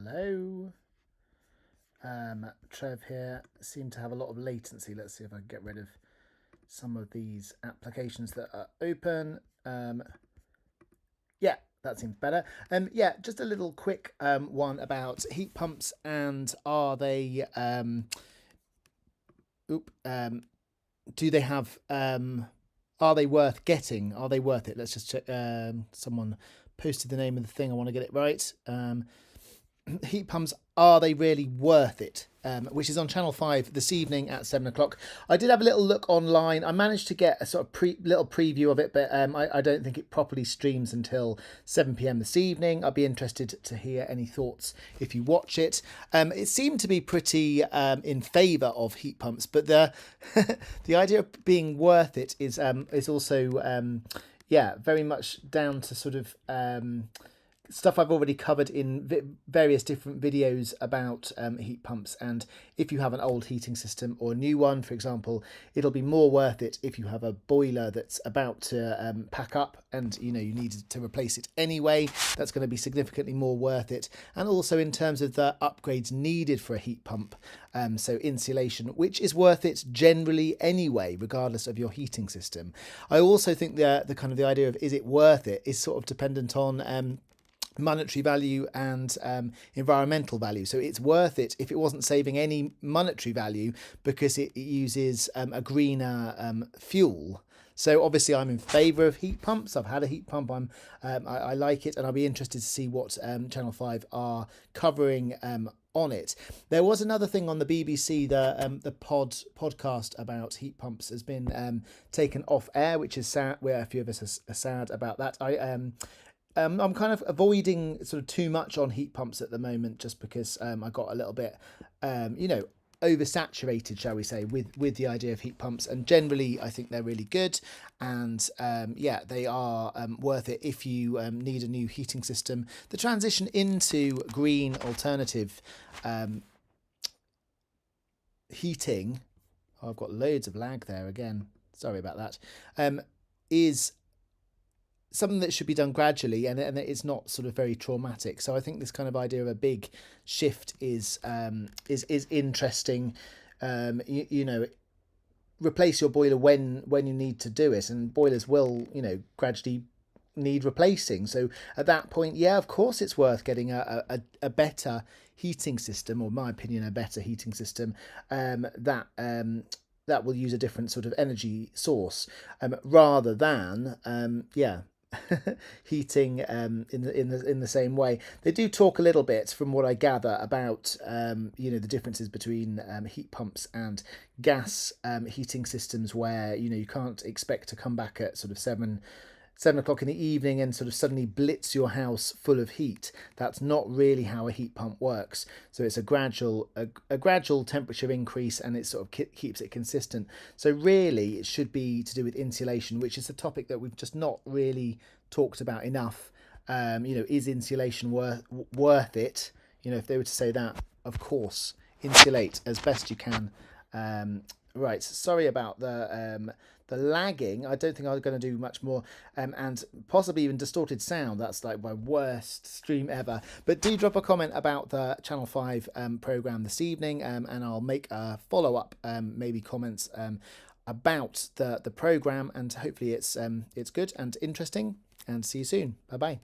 Hello. Trev here. Seem to have a lot of latency. Let's see if I can get rid of some of these applications that are open. Yeah, that seems better. Yeah, just a little quick one about heat pumps and are they do they have are they worth getting? Are they worth it? Let's just check. Someone posted the name of the thing. I want to get it right. Heat pumps, are they really worth it? Which is on Channel 5 this evening at 7 o'clock. I did have a little look online. I managed to get a sort of little preview of it, but I don't think it properly streams until 7 p.m. this evening. I'd be interested to hear any thoughts if you watch it. It seemed to be pretty in favour of heat pumps, but the the idea of being worth it is also very much down to sort of stuff I've already covered in various different videos about heat pumps. And if you have an old heating system or a new one, for example, it'll be more worth it if you have a boiler that's about to pack up and you need to replace it anyway. That's going to be significantly more worth it. And also in terms of the upgrades needed for a heat pump, so insulation, which is worth it generally anyway, regardless of your heating system. I also think the kind of the idea of is it worth it is sort of dependent on monetary value and environmental value. So it's worth it if it wasn't saving any monetary value because it uses a greener fuel. So obviously I'm in favour of heat pumps. I've had a heat pump. I like it, and I'll be interested to see what Channel 5 are covering on it. There was another thing on the BBC, the podcast about heat pumps has been taken off air, which is sad, where a few of us are sad about that. I'm kind of avoiding sort of too much on heat pumps at the moment, just because I got a little bit, oversaturated, shall we say, with the idea of heat pumps. And generally, I think they're really good, and they are worth it if you need a new heating system. The transition into green alternative heating, I've got loads of lag there again. Sorry about that. Is something that should be done gradually, and it's not sort of very traumatic. So I think this kind of idea of a big shift is interesting. Replace your boiler when you need to do it, and boilers will gradually need replacing. So at that point, yeah, of course it's worth getting a better heating system, or in my opinion, a better heating system that will use a different sort of energy source rather than heating in the same way. They do talk a little bit, from what I gather, about the differences between heat pumps and gas heating systems, where you can't expect to come back at sort of 7 o'clock in the evening and sort of suddenly blitz your house full of heat. That's not really how a heat pump works. So it's a gradual temperature increase, and it sort of keeps it consistent. So really it should be to do with insulation, which is a topic that we've just not really talked about enough. Is insulation worth it? If they were to say that, of course, insulate as best you can. Right, sorry about the lagging. I don't think I'm going to do much more, and possibly even distorted sound. That's like my worst stream ever. But do drop a comment about the Channel 5 programme this evening, and I'll make a follow-up, maybe comments about the programme, and hopefully it's good and interesting. And see you soon. Bye-bye.